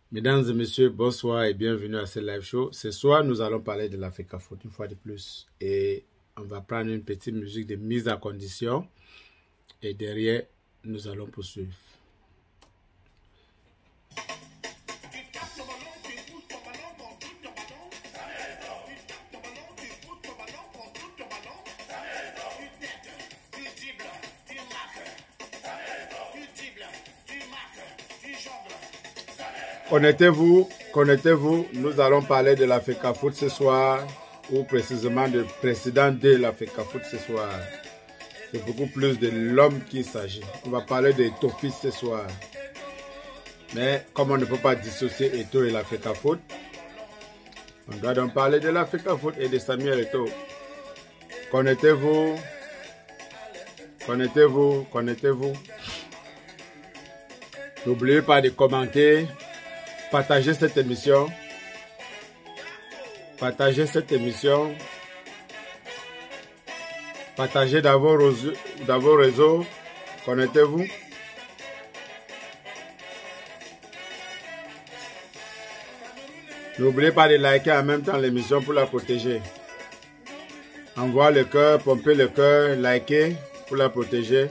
Mesdames et messieurs, bonsoir et bienvenue à ce live show. Ce soir, nous allons parler de l'Africa Foot une fois de plus. Et on va prendre une petite musique de mise à condition. Et derrière, nous allons poursuivre. Connectez-vous, nous allons parler de l'Africa Foot ce soir, ou précisément du président de l'Africa Foot ce soir. C'est beaucoup plus de l'homme qu'il s'agit. On va parler de Eto'o ce soir. Mais comme on ne peut pas dissocier Eto'o et l'Africa Foot, on doit donc parler de l'Africa Foot et de Samuel Eto'o. Connectez-vous. N'oubliez pas de commenter. Partagez cette émission. Partagez dans vos réseaux. Connectez-vous. N'oubliez pas de liker en même temps l'émission pour la protéger. Envoie le cœur, pomper le cœur, liker pour la protéger.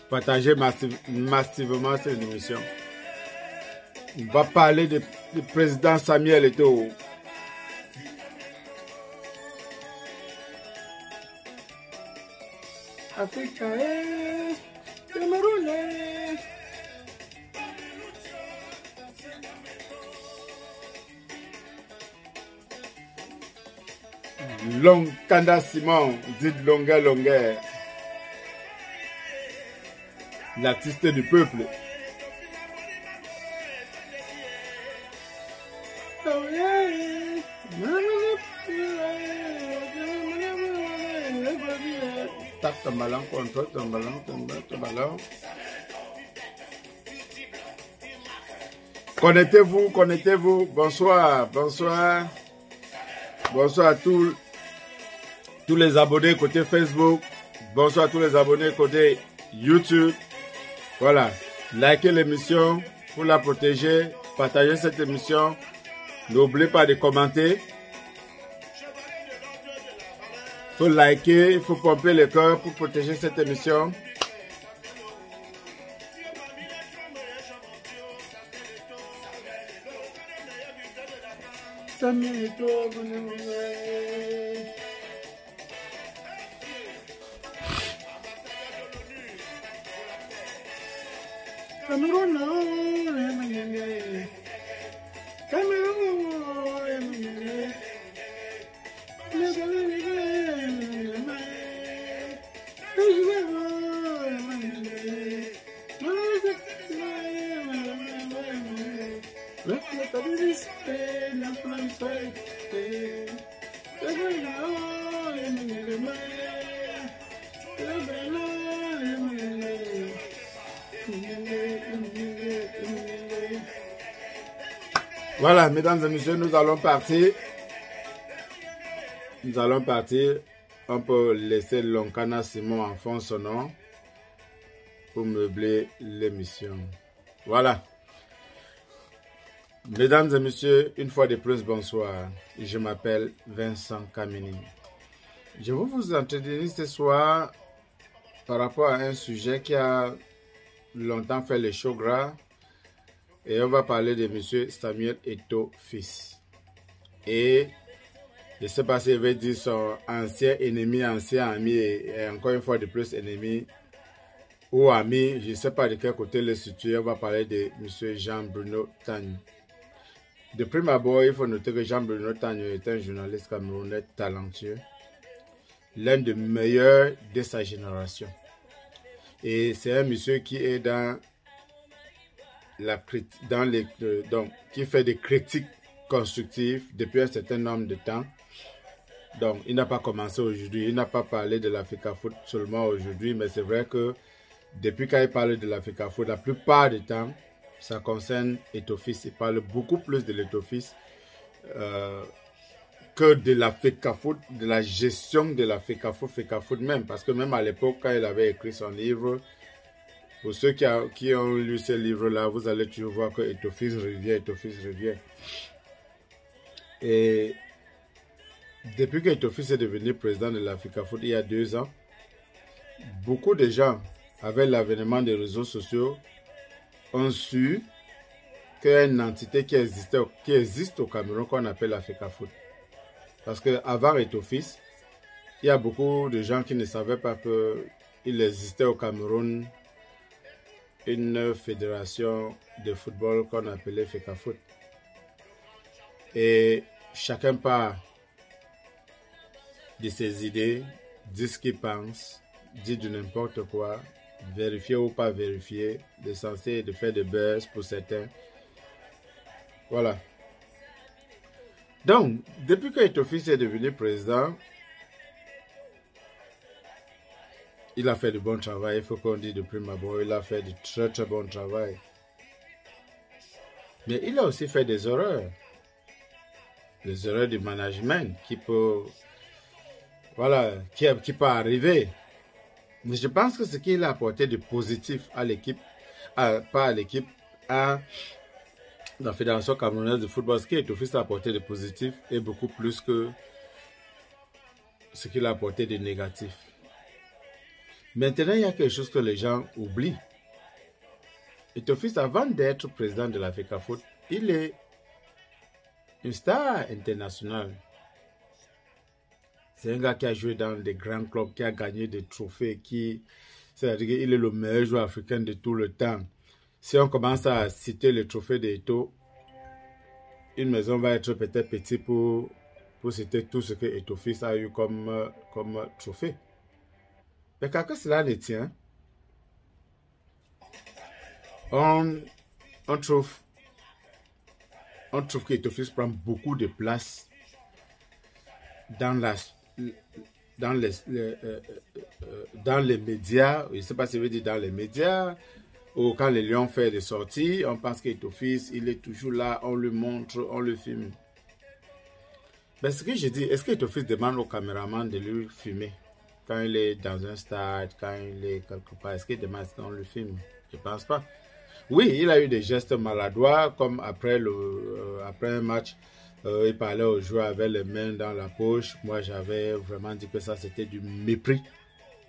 Partagez massivement cette émission. On va parler du président Samuel Eto'o. Africa, Cameroun. Kanda Simon, dit Longa, l'artiste du peuple. Tape ton ballon contre ton ballon. Connectez-vous. Bonsoir à tous les abonnés côté Facebook. Bonsoir à tous les abonnés côté YouTube. Voilà. Likez l'émission pour la protéger. Partagez cette émission. N'oubliez pas de commenter. Il faut liker, il faut pomper le cœur pour protéger cette émission. Voilà, mesdames et messieurs, nous allons partir. On peut laisser Lonkana Simon en fond sonore pour meubler l'émission. Voilà. Mesdames et messieurs, une fois de plus, bonsoir. Je m'appelle Vincent Kamini. Je vais vous entretenir ce soir par rapport à un sujet qui a longtemps fait le show gras. Et on va parler de M. Samuel Eto'o fils. Et je ne sais pas s'il veut dire son ancien ennemi, ancien ami et encore une fois de plus ennemi ou ami. Je ne sais pas de quel côté le situer. On va parler de M. Jean-Bruno Tagno. De prime abord, il faut noter que Jean-Bruno Tagno est un journaliste camerounais talentueux. L'un des meilleurs de sa génération. Et c'est un monsieur qui est qui fait des critiques constructives depuis un certain nombre de temps. Donc, il n'a pas commencé aujourd'hui, il n'a pas parlé de l'Africa Foot seulement aujourd'hui, mais c'est vrai que depuis qu'il parle de l'Africa Foot, la plupart du temps, ça concerne Eto'o fils. Il parle beaucoup plus de l'Eto'o fils que de l'Africa Foot, de la gestion de l'Africa Foot même, parce que même à l'époque, quand il avait écrit son livre, Pour ceux qui ont lu ce livre-là, vous allez toujours voir que Eto'o-Fils revient. Et depuis que Eto'o-Fils est devenu président de l'Africa Foot il y a 2 ans, beaucoup de gens, avec l'avènement des réseaux sociaux, ont su qu'il y a une entité qui existe au Cameroun qu'on appelle l'Africa Foot. Parce qu'avant Eto'o-Fils, il y a beaucoup de gens qui ne savaient pas qu'il existait au Cameroun une fédération de football qu'on appelait FECAFOOT. Et chacun part de ses idées, dit ce qu'il pense, dit du n'importe quoi, vérifier ou pas vérifier, l'essentiel est de faire des buzz pour certains. Voilà. Donc, depuis que Eto'o-Fils est devenu président, il a fait du bon travail, il faut qu'on dise de prime abord, il a fait du très très bon travail. Mais il a aussi fait des erreurs. Les erreurs du management qui peut, voilà, qui peut arriver. Mais je pense que ce qu'il a apporté de positif à l'équipe, pas à l'équipe, à la Fédération camerounaise de football, ce qui Eto'o-Fils a apporté de positif est beaucoup plus que ce qu'il a apporté de négatif. Maintenant, il y a quelque chose que les gens oublient. Eto'o-Fils, avant d'être président de l'Africa Foot, il est une star internationale. C'est un gars qui a joué dans des grands clubs, qui a gagné des trophées, c'est-à-dire qu'il est le meilleur joueur africain de tout le temps. Si on commence à citer les trophées d'Eto, une maison va être peut-être petite pour citer tout ce que Eto'o-Fils a eu comme trophée. Mais quand cela ne tient, on trouve qu'Eto'o-Fils prend beaucoup de place dans les médias. Je ne sais pas si je veux dire dans les médias, ou quand les Lions font des sorties, on pense qu'Eto'o-Fils, il est toujours là, on le montre, on le filme. Mais ce que je dis, est-ce qu'Eto'o-Fils demande au caméraman de lui filmer? Quand il est dans un stade, quand il est quelque part, est-ce qu'il demande qu'on le filme? Je ne pense pas. Oui, il a eu des gestes maladroits, comme après un match, il parlait aux joueurs avec les mains dans la poche. Moi, j'avais vraiment dit que ça, c'était du mépris.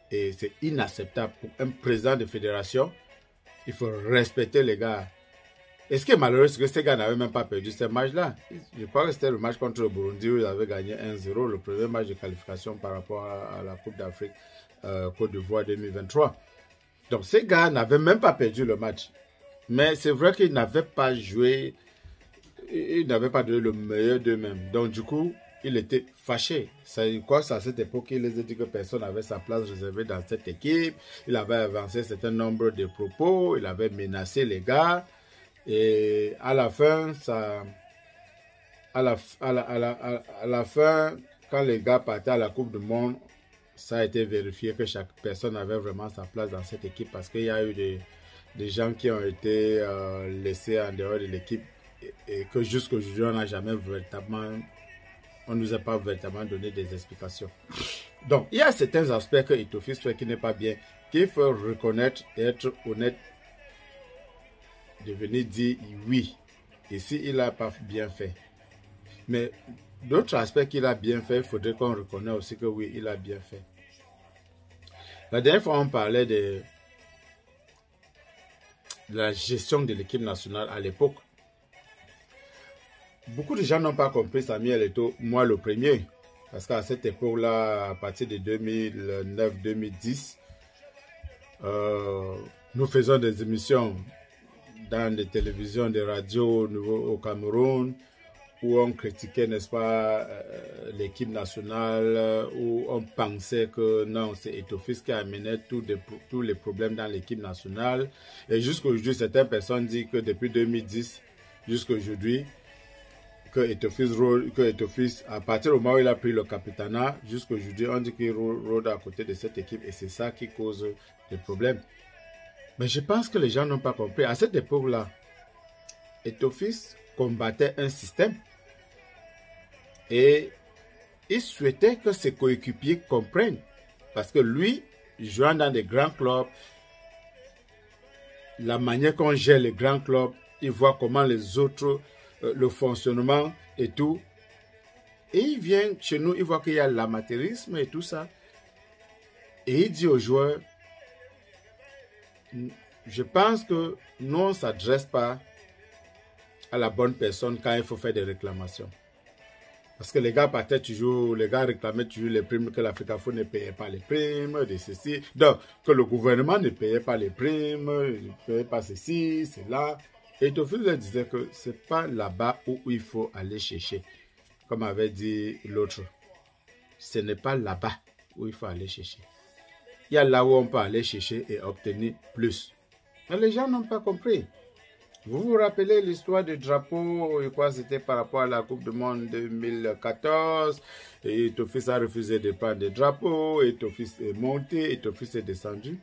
Et c'est inacceptable pour un président de fédération. Il faut respecter les gars. Et ce qui est malheureux, c'est que ces gars n'avaient même pas perdu ce match-là. Je crois que c'était le match contre le Burundi où ils avaient gagné 1-0, le premier match de qualification par rapport à la Coupe d'Afrique Côte d'Ivoire 2023. Donc ces gars n'avaient même pas perdu le match. Mais c'est vrai qu'ils n'avaient pas joué, ils n'avaient pas donné le meilleur d'eux-mêmes. Donc du coup, il était fâché. Je crois que à cette époque, il les a dit que personne n'avait sa place réservée dans cette équipe. Il avait avancé un certain nombre de propos, il avait menacé les gars. Et à la fin, quand les gars partaient à la Coupe du Monde, ça a été vérifié que chaque personne avait vraiment sa place dans cette équipe parce qu'il y a eu des gens qui ont été laissés en dehors de l'équipe et que jusqu'aujourd'hui, on ne nous a pas véritablement donné des explications. Donc, il y a certains aspects que Eto'o-Fils fait qui n'est pas bien, qu'il faut reconnaître et être honnête, de venir dire oui. Ici, il n'a pas bien fait. Mais d'autres aspects qu'il a bien fait, il faudrait qu'on reconnaisse aussi que oui, il a bien fait. La dernière fois, on parlait de la gestion de l'équipe nationale à l'époque. Beaucoup de gens n'ont pas compris Samuel Eto'o, moi le premier. Parce qu'à cette époque-là, à partir de 2009-2010, nous faisons des émissions dans des télévisions, des radios au Cameroun, où on critiquait, n'est-ce pas, l'équipe nationale, où on pensait que non, c'est Eto'o-Fils qui amenait tous les problèmes dans l'équipe nationale. Et jusqu'aujourd'hui, certaines personnes disent que depuis 2010 jusqu'aujourd'hui, que Eto'o-Fils, à partir du moment où il a pris le capitanat, jusqu'aujourd'hui, on dit qu'il rôde à côté de cette équipe et c'est ça qui cause des problèmes. Mais je pense que les gens n'ont pas compris. À cette époque-là, Eto'o-Fils combattait un système et il souhaitait que ses coéquipiers comprennent. Parce que lui, jouant dans des grands clubs, la manière qu'on gère les grands clubs, il voit comment les autres, le fonctionnement et tout. Et il vient chez nous, il voit qu'il y a l'amateurisme et tout ça. Et il dit aux joueurs, je pense que nous, on ne s'adresse pas à la bonne personne quand il faut faire des réclamations. Parce que les gars partaient toujours, les gars réclamaient toujours les primes, que l'Africafoot ne payait pas les primes, de ceci. Donc, que le gouvernement ne payait pas les primes, ne payait pas ceci, cela. Et Théophile leur disait que ce n'est pas là-bas où il faut aller chercher. Comme avait dit l'autre, ce n'est pas là-bas où il faut aller chercher. Il y a là où on peut aller chercher et obtenir plus. Mais les gens n'ont pas compris. Vous vous rappelez l'histoire du drapeau, et quoi, c'était par rapport à la Coupe du Monde 2014, et Tofis a refusé de prendre le drapeau, et Tofis est monté, et Tofis est descendu.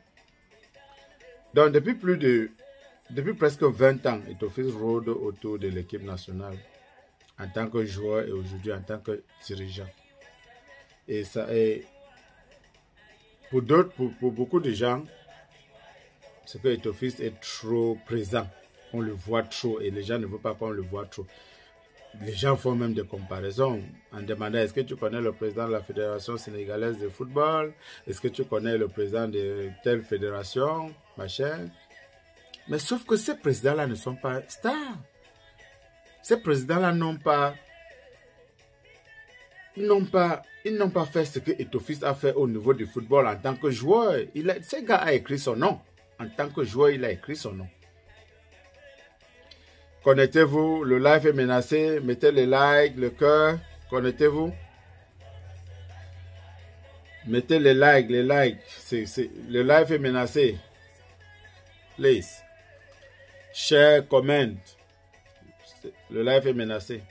Donc depuis presque 20 ans, Tofis rôde autour de l'équipe nationale, en tant que joueur et aujourd'hui en tant que dirigeant. Et ça est, pour beaucoup de gens, c'est que Tofis est trop présent. On le voit trop et les gens ne veulent pas qu'on le voit trop. Les gens font même des comparaisons en demandant est-ce que tu connais le président de la Fédération sénégalaise de football? Est-ce que tu connais le président de telle fédération? Machin. Mais sauf que ces présidents-là ne sont pas stars. Ces présidents-là ils n'ont pas fait ce que Etofis a fait au niveau du football en tant que joueur. Ce gars a écrit son nom. En tant que joueur, il a écrit son nom. Connectez-vous, le live est menacé, mettez les likes, le cœur, connectez-vous. Mettez les likes, le live est menacé. Please. Share, comment. Le live est menacé.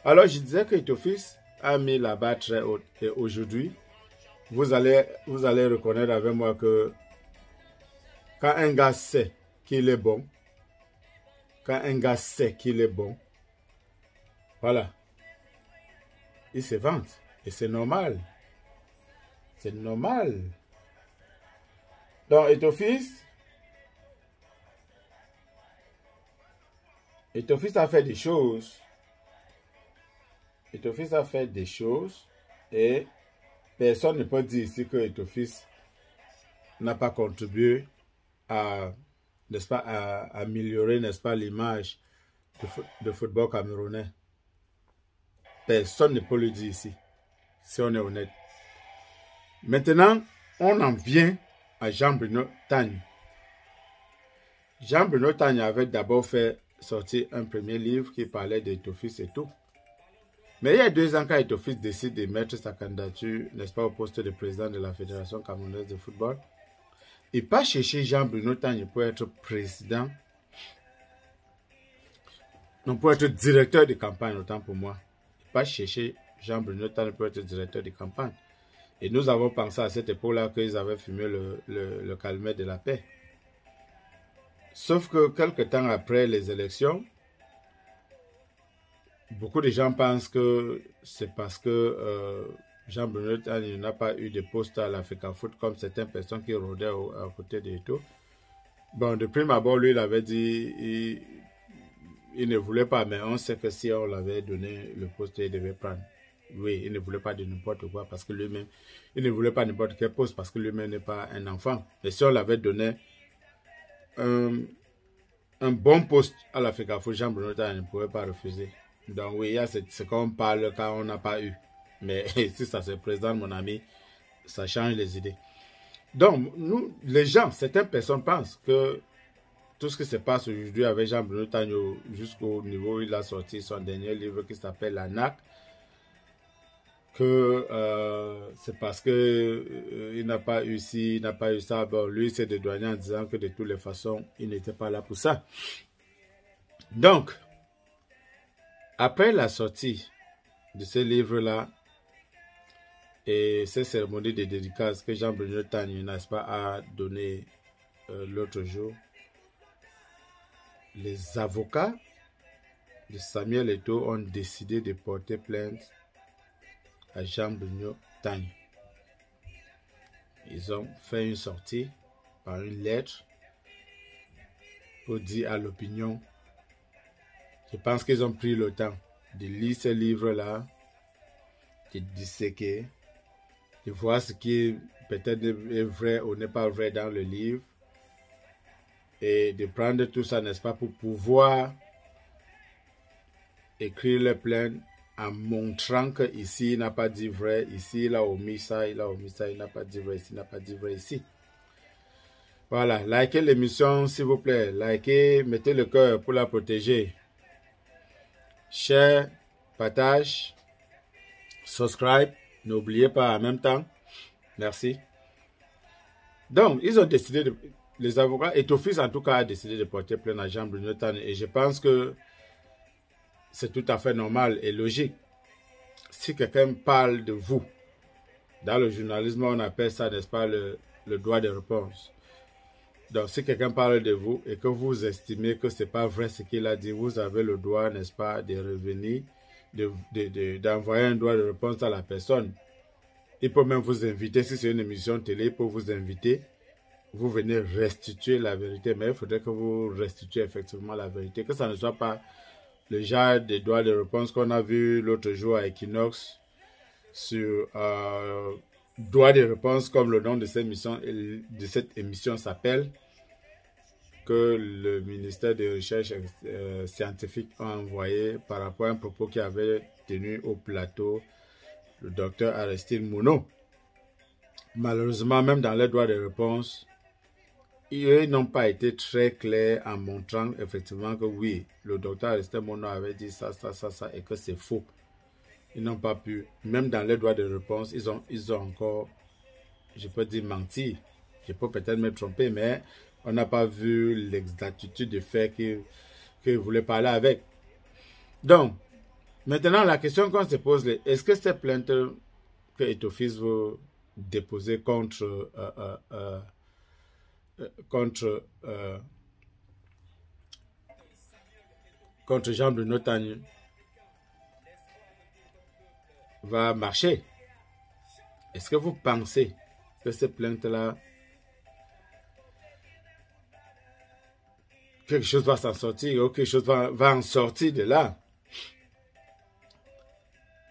Alors je disais que Etofis a mis la barre très haute et aujourd'hui, vous allez reconnaître avec moi que quand un gars sait qu'il est bon, voilà, il se vante. Et c'est normal. C'est normal. Donc, Etofis a fait des choses. Etofis a fait des choses et personne ne peut dire ici que Etofis n'a pas contribué à, n'est-ce pas, à améliorer, n'est-ce pas, l'image de football camerounais. Personne ne peut le dire ici, si on est honnête. Maintenant, on en vient à Jean-Bruno Tagne. Jean-Bruno Tagne avait d'abord fait sortir un premier livre qui parlait d'Etofis et tout. Mais il y a 2 ans, quand Etofis décide de mettre sa candidature, n'est-ce pas, au poste de président de la Fédération camerounaise de football, il pas chercher Jean-Bruno Tagne pour être président, non, pour être directeur de campagne, autant pour moi. Il pas chercher Jean-Bruno Tagne pour être directeur de campagne. Et nous avons pensé à cette époque-là qu'ils avaient fumé le calmet de la paix. Sauf que quelques temps après les élections, beaucoup de gens pensent que c'est parce que Jean-Bruno Tagne n'a pas eu de poste à l'Africafoot comme certaines personnes qui rôdaient à côté de tout. Bon, de prime abord, lui, il avait dit il ne voulait pas, mais on sait que si on l'avait donné le poste, il devait prendre. Oui, il ne voulait pas de n'importe quoi parce que lui-même, il ne voulait pas n'importe quel poste parce que lui-même n'est pas un enfant. Et si on l'avait donné un bon poste à l'Africafoot, Jean-Bruno Tagne ne pouvait pas refuser. Donc oui, il y a ce qu'on parle quand on n'a pas eu. Mais si ça se présente, mon ami, ça change les idées. Donc, nous, les gens, certaines personnes pensent que tout ce qui se passe aujourd'hui avec Jean-Bruno Tagne jusqu'au niveau où il a sorti son dernier livre qui s'appelle La NAC, que c'est parce que il n'a pas eu ci, il n'a pas eu ça. Bon, lui, c'est dédouané en disant que de toutes les façons, il n'était pas là pour ça. Donc, après la sortie de ce livre-là et ces cérémonies de dédicaces que Jean-Bruno Tagne, n'est-ce pas, a donné l'autre jour, les avocats de Samuel Eto'o ont décidé de porter plainte à Jean-Bruno Tagne. Ils ont fait une sortie par une lettre pour dire à l'opinion. Je pense qu'ils ont pris le temps de lire ce livre-là, de disséquer, de voir ce qui peut-être est vrai ou n'est pas vrai dans le livre, et de prendre tout ça, n'est-ce pas, pour pouvoir écrire le plainte en montrant que ici il n'a pas dit vrai, ici il a omis ça, il n'a pas dit vrai ici, il n'a pas dit vrai ici. Voilà, likez l'émission s'il vous plaît, likez, mettez le cœur pour la protéger. Share, partage, subscribe, n'oubliez pas en même temps. Merci. Donc, ils ont décidé de... Les avocats, Ethofis en tout cas a décidé de porter plainte à Jean-Bruno Tanya, et je pense que c'est tout à fait normal et logique. Si quelqu'un parle de vous, dans le journalisme, on appelle ça, n'est-ce pas, le droit de réponse. Donc, si quelqu'un parle de vous et que vous estimez que ce n'est pas vrai ce qu'il a dit, vous avez le droit, n'est-ce pas, de revenir, d'envoyer un droit de réponse à la personne. Il peut même vous inviter, si c'est une émission télé, il peut vous inviter. Vous venez restituer la vérité, mais il faudrait que vous restituez effectivement la vérité, que ça ne soit pas le genre de droit de réponse qu'on a vu l'autre jour à Equinox sur droit de réponse, comme le nom de cette émission s'appelle, que le ministère de Recherche scientifique a envoyé par rapport à un propos qui avait tenu au plateau le docteur Aristide Mouno. Malheureusement, même dans les droits de réponse, ils n'ont pas été très clairs en montrant effectivement que oui, le docteur Aristide Mouno avait dit ça, et que c'est faux. Ils n'ont pas pu, même dans les droits de réponse, ils ont encore, je peux dire, menti. Je peux peut-être me tromper, mais on n'a pas vu l'exactitude des faits qu'ils voulaient parler avec. Donc, maintenant, la question qu'on se pose, est-ce que ces plaintes que Ethofis veut déposer contre Jean-Bruno Tanya va marcher? Est-ce que vous pensez que ces plaintes-là, quelque chose va s'en sortir ou quelque chose va en sortir de là?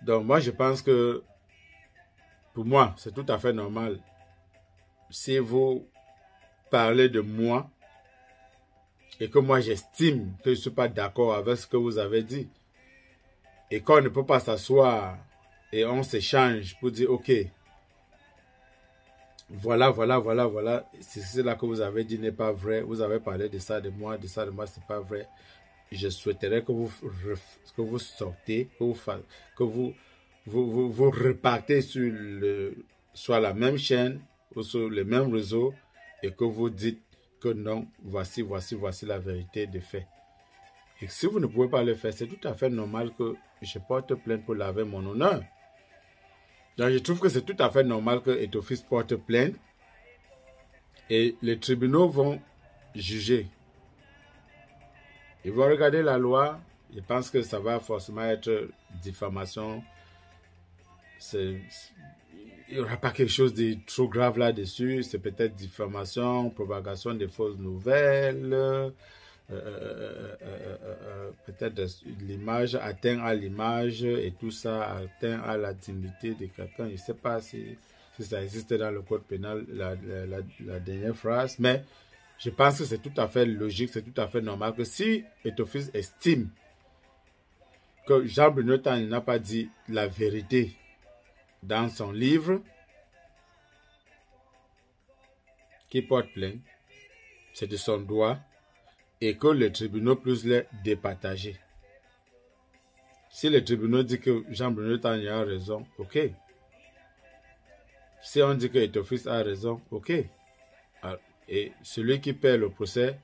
Donc moi je pense que pour moi c'est tout à fait normal. Si vous parlez de moi et que moi j'estime que je ne suis pas d'accord avec ce que vous avez dit et qu'on ne peut pas s'asseoir et on s'échange pour dire ok, voilà, c'est là que vous avez dit n'est pas vrai, vous avez parlé de ça de moi, c'est pas vrai. Je souhaiterais que vous sortez, que vous repartez sur la même chaîne ou sur le même réseau et que vous dites que non, voici la vérité des faits. Et si vous ne pouvez pas le faire, c'est tout à fait normal que je porte plainte pour laver mon honneur. Donc je trouve que c'est tout à fait normal que Ethofis porte plainte et les tribunaux vont juger. Ils vont regarder la loi. Je pense que ça va forcément être diffamation. Il n'y aura pas quelque chose de trop grave là-dessus. C'est peut-être diffamation, propagation de fausses nouvelles. Peut-être l'image atteint à l'image et tout ça atteint à la dignité de quelqu'un. Je ne sais pas si ça existe dans le code pénal, la dernière phrase, mais je pense que c'est tout à fait logique, c'est tout à fait normal que si Ethofis estime que Jean-Bruno Tanya n'a pas dit la vérité dans son livre, qui porte plainte, c'est de son droit, et que le tribunal puisse les départager. Si le tribunal dit que Jean-Bruno Tanya a raison, ok. Si on dit que Ethofis a raison, ok. Et celui qui perd le procès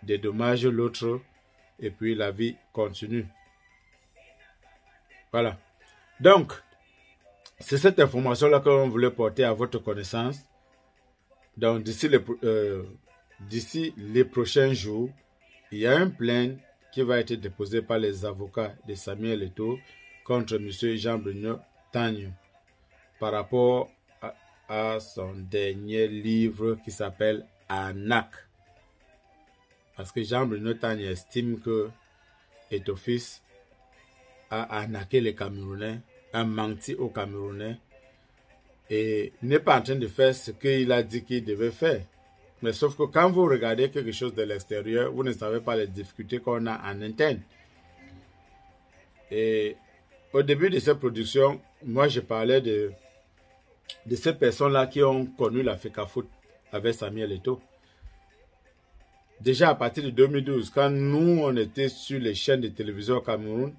dédommage l'autre et puis la vie continue. Voilà. Donc, c'est cette information-là que l'on voulait porter à votre connaissance. Donc, d'ici les prochains jours, il y a un plainte qui va être déposé par les avocats de Samuel Eto'o contre M. Jean-Bruno Tanya par rapport à son dernier livre qui s'appelle Anak. Parce que Jean-Bruno Tani estime que Eto'o-Fils a arnaqué les Camerounais, a menti aux Camerounais et n'est pas en train de faire ce qu'il a dit qu'il devait faire. Mais sauf que quand vous regardez quelque chose de l'extérieur, vous ne savez pas les difficultés qu'on a en interne. Et au début de cette production, moi je parlais de ces personnes-là qui ont connu la FECAFOOT avec Samuel Eto'o. Déjà à partir de 2012, quand nous on était sur les chaînes de télévision au Cameroun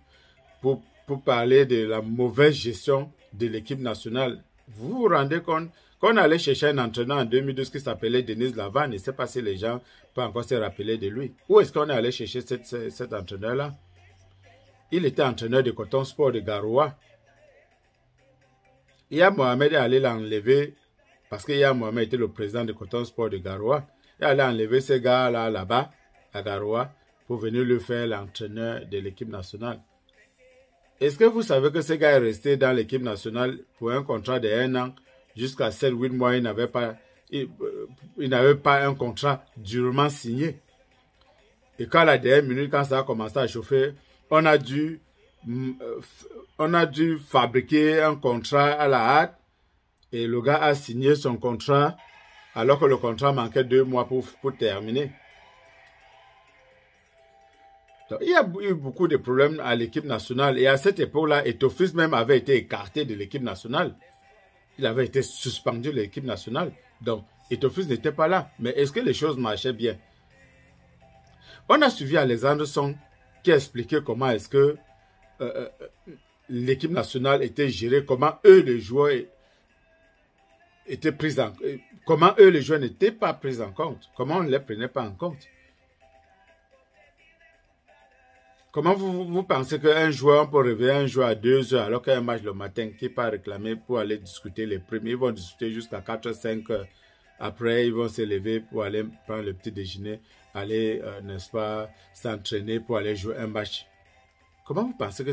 pour parler de la mauvaise gestion de l'équipe nationale, vous vous rendez compte qu'on allait chercher un entraîneur en 2012 qui s'appelait Denis Lavan, et je ne sais pas si les gens peuvent encore se rappeler de lui. Où est-ce qu'on est allé chercher cet entraîneur-là? Il était entraîneur de Coton Sport de Garoua. Ia Mohamed est allé l'enlever parce que Ia Mohamed était le président de Coton Sport de Garoua. Il allait enlever ces gars-là là-bas, à Garoua, pour venir lui faire l'entraîneur de l'équipe nationale. Est-ce que vous savez que ce gars est resté dans l'équipe nationale pour un contrat de 1 an jusqu'à 7-8 mois, il n'avait pas un contrat durement signé. Et quand la dernière minute, quand ça a commencé à chauffer, on a dû fabriquer un contrat à la hâte et le gars a signé son contrat alors que le contrat manquait 2 mois pour terminer. Donc, il y a eu beaucoup de problèmes à l'équipe nationale et à cette époque-là, Eto'o-Fils même avait été écarté de l'équipe nationale. Il avait été suspendu de l'équipe nationale. Donc, Eto'o-Fils n'était pas là. Mais est-ce que les choses marchaient bien? On a suivi Alexandre Song qui a expliqué comment est-ce que l'équipe nationale était gérée, comment eux les joueurs étaient pris en compte, comment eux les joueurs n'étaient pas pris en compte, comment on ne les prenait pas en compte. Comment vous pensez qu'un joueur, on peut réveiller un joueur à 2 heures alors qu'il y a un match le matin qui n'est pas réclamé pour aller discuter les primes? Ils vont discuter jusqu'à 4-5 heures. Après, ils vont se lever pour aller prendre le petit déjeuner, aller, n'est-ce pas, s'entraîner pour aller jouer un match. Comment vous pensez que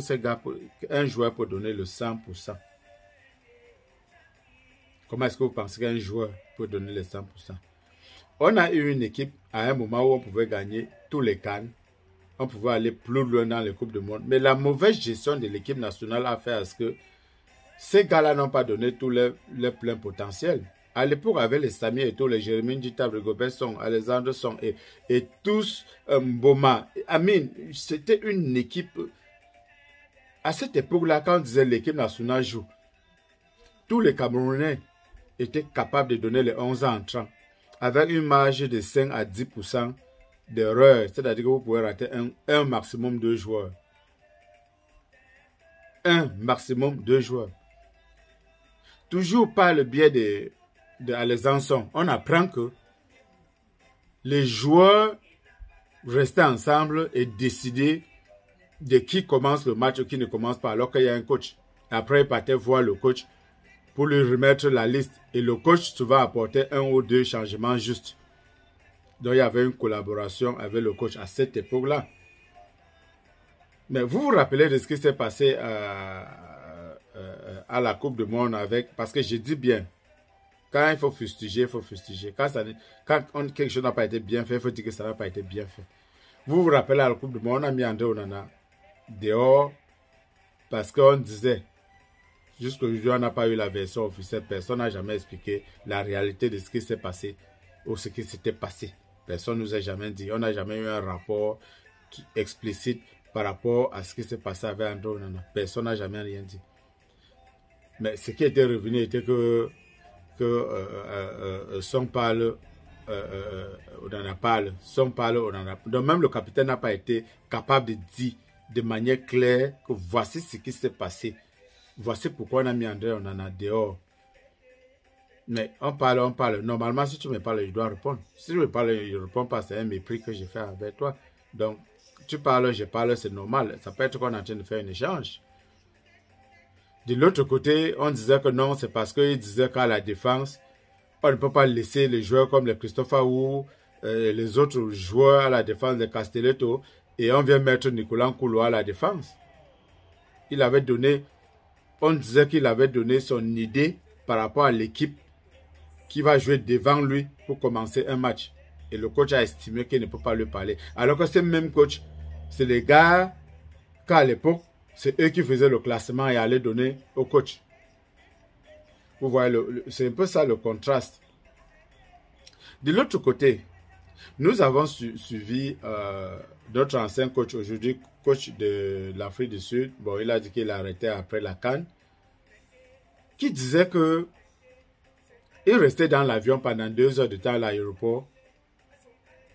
un joueur peut donner le 100%? Comment est-ce que vous pensez qu'un joueur peut donner le 100%? On a eu une équipe à un moment où on pouvait gagner tous les CAN. On pouvait aller plus loin dans les Coupes du Monde. Mais la mauvaise gestion de l'équipe nationale a fait à ce que ces gars-là n'ont pas donné tout leur plein potentiel. À l'époque, avec les Sami Eto'o, les Jérémy Ndjita, Rigobert Song, Alexandre Song et tous Mboma, Amin, c'était une équipe. À cette époque-là, quand on disait l'équipe nationale joue, tous les Camerounais étaient capables de donner les 11 ans entrants avec une marge de 5 à 10% d'erreur, c'est-à-dire que vous pouvez rater un maximum de joueurs. Un maximum de joueurs. Toujours par le biais de Alexandre Song, on apprend que les joueurs restaient ensemble et décidaient de qui commence le match ou qui ne commence pas, alors qu'il y a un coach. Après, ils partaient voir le coach pour lui remettre la liste. Et le coach souvent apportait 1 ou 2 changements justes. Donc, il y avait une collaboration avec le coach à cette époque-là. Mais vous vous rappelez de ce qui s'est passé à la Coupe du Monde avec... Parce que je dis bien, quand il faut fustiger, il faut fustiger. Quand quelque chose n'a pas été bien fait, il faut dire que ça n'a pas été bien fait. Vous vous rappelez à la Coupe du Monde, on a mis André Onana dehors parce qu'on disait, jusqu'aujourd'hui, on n'a pas eu la version officielle. Personne n'a jamais expliqué la réalité de ce qui s'est passé ou ce qui s'était passé. Personne ne nous a jamais dit. On n'a jamais eu un rapport explicite par rapport à ce qui s'est passé avec André Onana. Personne n'a jamais rien dit. Mais ce qui était revenu était que Song parle, Onana parle, Song parle, Onana. Donc même le capitaine n'a pas été capable de dire de manière claire que voici ce qui s'est passé. Voici pourquoi on a mis André Onana dehors. Mais on parle. Normalement, si tu me parles, je dois répondre. Si tu me parles, je ne réponds pas. C'est un mépris que j'ai fait avec toi. Donc, tu parles, je parle, c'est normal. Ça peut être qu'on est en train de faire un échange. De l'autre côté, on disait que non, c'est parce qu'il disait qu'à la défense, on ne peut pas laisser les joueurs comme les Christopher Wu, les autres joueurs à la défense de Castelletto, et on vient mettre Nicolas Nkoulo à la défense. Il avait donné, on disait qu'il avait donné son idée par rapport à l'équipe qui va jouer devant lui pour commencer un match. Et le coach a estimé qu'il ne peut pas lui parler. Alors que ce même coach, c'est les gars qu'à l'époque, c'est eux qui faisaient le classement et allaient donner au coach. Vous voyez, c'est un peu ça le contraste. De l'autre côté, nous avons suivi notre ancien coach, aujourd'hui coach de l'Afrique du Sud. Bon, il a dit qu'il a arrêté après la CAN. Qui disait que il restait dans l'avion pendant 2 heures de temps à l'aéroport.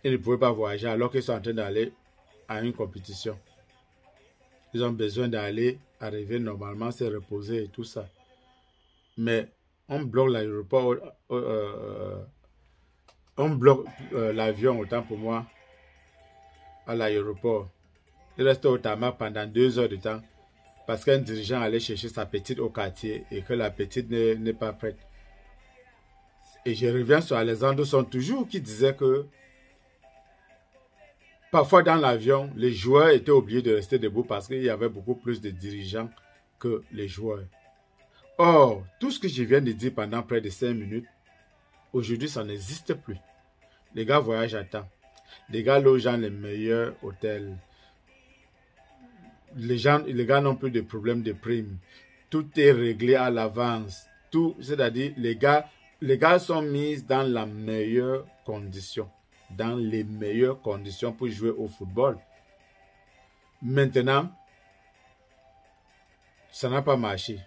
Ils ne pouvaient pas voyager alors qu'ils sont en train d'aller à une compétition. Ils ont besoin d'aller, arriver normalement, se reposer et tout ça. Mais on bloque l'aéroport, on bloque l'avion, autant pour moi, à l'aéroport. Il reste au tarmac pendant 2 heures de temps parce qu'un dirigeant allait chercher sa petite au quartier et que la petite n'est pas prête. Et je reviens sur Alexandre Son toujours qui disait que parfois dans l'avion, les joueurs étaient obligés de rester debout parce qu'il y avait beaucoup plus de dirigeants que les joueurs. Or, tout ce que je viens de dire pendant près de 5 minutes, aujourd'hui, ça n'existe plus. Les gars voyagent à temps. Les gars logent dans les meilleurs hôtels. Les gars n'ont plus de problèmes de primes. Tout est réglé à l'avance. Tout, c'est-à-dire, les gars sont mis dans la meilleure condition. Dans les meilleures conditions pour jouer au football. Maintenant, ça n'a pas marché.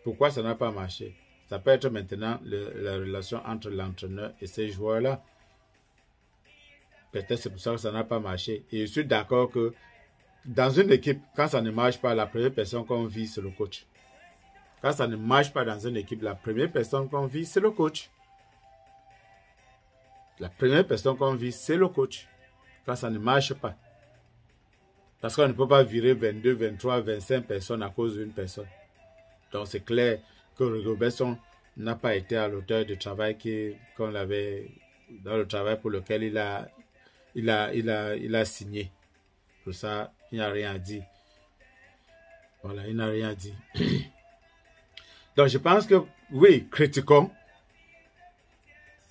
Pourquoi ça n'a pas marché? Ça peut être maintenant la relation entre l'entraîneur et ces joueurs-là. Peut-être c'est pour ça que ça n'a pas marché. Et je suis d'accord que dans une équipe, quand ça ne marche pas, la première personne qu'on vit, c'est le coach. Quand ça ne marche pas dans une équipe, la première personne qu'on vit, c'est le coach. La première personne qu'on vit, c'est le coach. Quand ça ne marche pas. Parce qu'on ne peut pas virer 22, 23, 25 personnes à cause d'une personne. Donc c'est clair que Robertson n'a pas été à l'auteur du travail qu'on avait, dans le travail pour lequel il a signé. Pour ça, il n'a rien dit. Voilà, il n'a rien dit. Donc je pense que, oui, critiquons.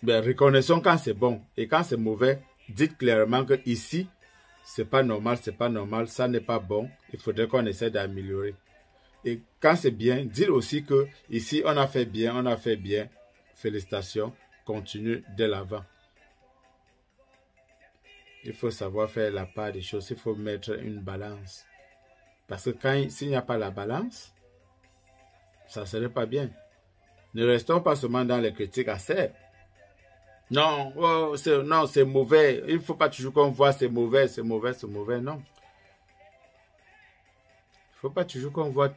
Mais reconnaissons quand c'est bon. Et quand c'est mauvais, dites clairement que ici, c'est pas normal, ça n'est pas bon. Il faudrait qu'on essaie d'améliorer. Et quand c'est bien, dites aussi que ici, on a fait bien. Félicitations, continue de l'avant. Il faut savoir faire la part des choses, il faut mettre une balance. Parce que s'il n'y a pas la balance, ça ne serait pas bien. Ne restons pas seulement dans les critiques acerbes. Non, oh, c'est mauvais. Il ne faut pas toujours qu'on voit c'est mauvais, non. Il ne faut pas toujours qu'on voit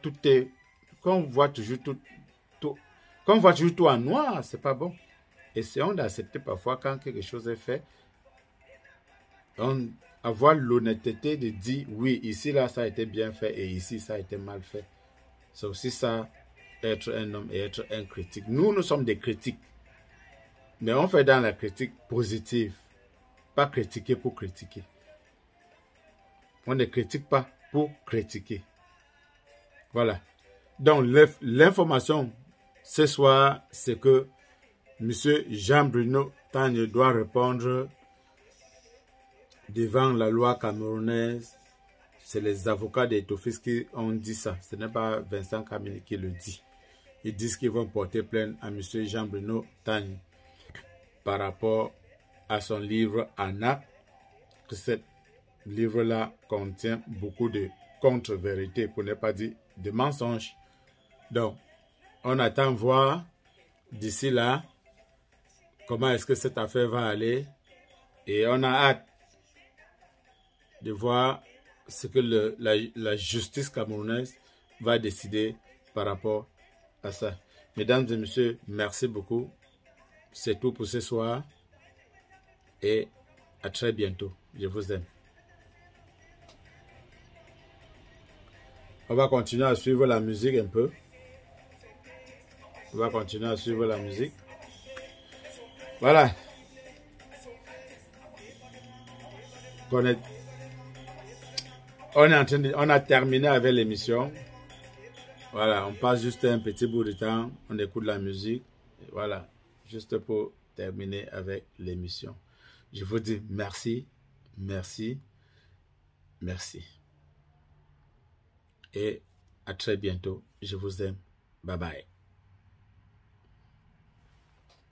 qu'on voit toujours tout en noir, c'est pas bon. Essayons d'accepter parfois quand quelque chose est fait, avoir l'honnêteté de dire oui, ici là ça a été bien fait et ici ça a été mal fait. C'est aussi ça, être un homme et être un critique. Nous sommes des critiques. Mais on fait dans la critique positive, pas critiquer pour critiquer. On ne critique pas pour critiquer. Voilà. Donc, l'information ce soir, c'est que M. Jean-Bruno Tagne doit répondre devant la loi camerounaise. C'est les avocats d'Etofis qui ont dit ça. Ce n'est pas Vincent Kamini qui le dit. Ils disent qu'ils vont porter plainte à M. Jean-Bruno Tagne par rapport à son livre Anna, que ce livre-là contient beaucoup de contre-vérités, pour ne pas dire de mensonges. Donc, on attend voir d'ici là comment est-ce que cette affaire va aller et on a hâte de voir ce que la justice camerounaise va décider par rapport à ça. Mesdames et messieurs, merci beaucoup. C'est tout pour ce soir et à très bientôt. Je vous aime. On va continuer à suivre la musique un peu. On va continuer à suivre la musique. Voilà. On a terminé avec l'émission. Voilà, on passe juste un petit bout de temps. On écoute la musique. Voilà. Juste pour terminer avec l'émission. Je vous dis merci, merci, merci. Et à très bientôt. Je vous aime. Bye bye.